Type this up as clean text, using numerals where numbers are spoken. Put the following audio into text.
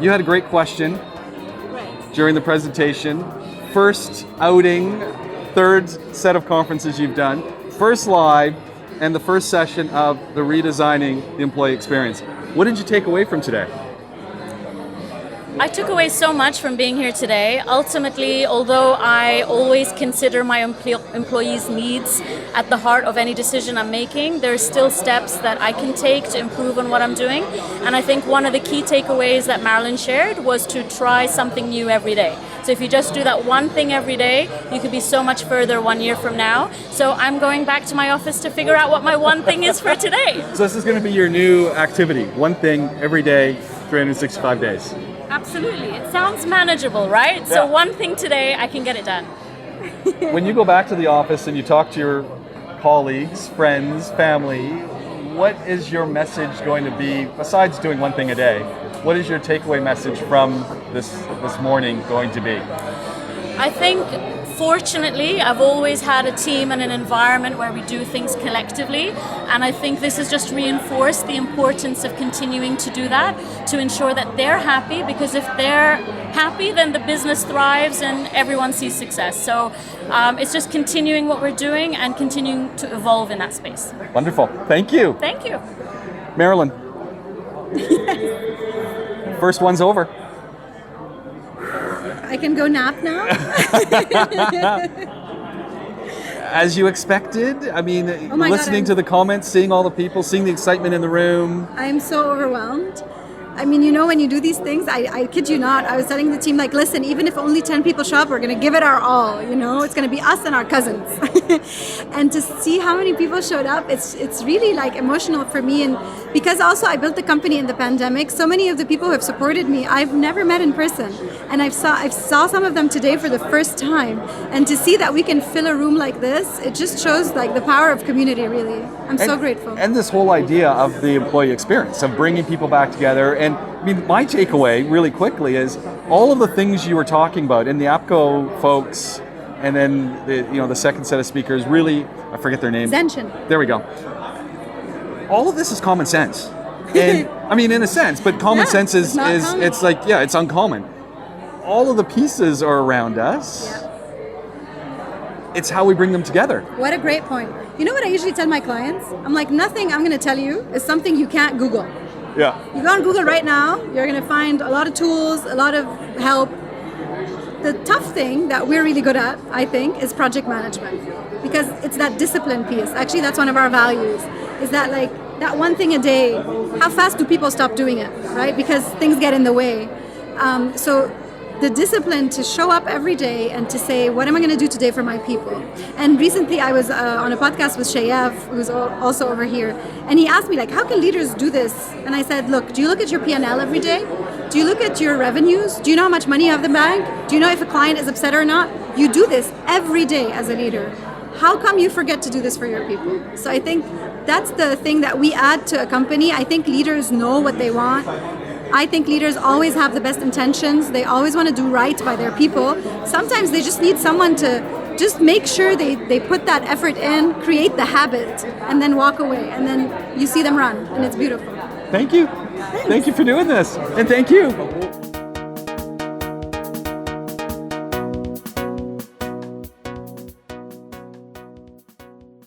You had a great question Right. during the presentation. First outing, third set of conferences you've done, first live, and the first session of the redesigning the employee experience. What did you take away from today? I took away so much from being here today. Ultimately, although I always consider my employees' needs at the heart of any decision I'm making, there are still steps that I can take to improve on what I'm doing. And I think one of the key takeaways that Marilyn shared was to try something new every day. So if you just do that one thing every day, you could be so much further 1 year from now. So I'm going back to my office to figure out what my one thing is for today. So this is going to be your new activity, one thing every day, 365 days. Absolutely. It sounds manageable, right? So one thing today, I can get it done. When you go back to the office and you talk to your colleagues, friends, family, what is your message going to be, besides doing one thing a day, what is your takeaway message from this morning going to be? I think, fortunately, I've always had a team and an environment where we do things collectively, and I think this has just reinforced the importance of continuing to do that, to ensure that they're happy, because if they're happy, then the business thrives and everyone sees success. So it's just continuing what we're doing and continuing to evolve in that space. Wonderful. Thank you. Thank you. Marilyn. First one's over. I can go nap now? As you expected? I mean, my God, listening to the comments, seeing all the people, seeing the excitement in the room. I'm so overwhelmed. I mean, you know, when you do these things, I kid you not, I was telling the team, like, listen, even if only 10 people show up, we're going to give it our all, you know? It's going to be us and our cousins. And to see how many people showed up, it's really, like, emotional for me. And because also I built the company in the pandemic, so many of the people who have supported me, I've never met in person. And I saw some of them today for the first time. And to see that we can fill a room like this, it just shows, like, the power of community, really. I'm so grateful. And this whole idea of the employee experience, of bringing people back together. And I mean, my takeaway really quickly is all of the things you were talking about in the APCO folks, and then the second set of speakers, really, I forget their name. Zenshin. There we go. All of this is common sense. And I mean, in a sense, but common sense is it's like, it's uncommon. All of the pieces are around us. Yeah. It's how we bring them together. What a great point. You know what I usually tell my clients? I'm like, nothing I'm going to tell you is something you can't Google. Yeah. You go on Google right now, you're going to find a lot of tools, a lot of help. The tough thing that we're really good at, I think, is project management, because it's that discipline piece. Actually, that's one of our values, is that, like, that one thing a day, how fast do people stop doing it, right? Because things get in the way. So the discipline to show up every day and to say, what am I going to do today for my people? And recently I was on a podcast with Shayev, who's also over here, and he asked me, like, how can leaders do this? And I said, look, do you look at your P&L every day? Do you look at your revenues? Do you know how much money you have in the bank? Do you know if a client is upset or not? You do this every day as a leader. How come you forget to do this for your people? So I think that's the thing that we add to a company. I think leaders know what they want. I think leaders always have the best intentions. They always want to do right by their people. Sometimes they just need someone to just make sure they put that effort in, create the habit, and then walk away. And then you see them run, and it's beautiful. Thank you. Thank you for doing this. And thank you.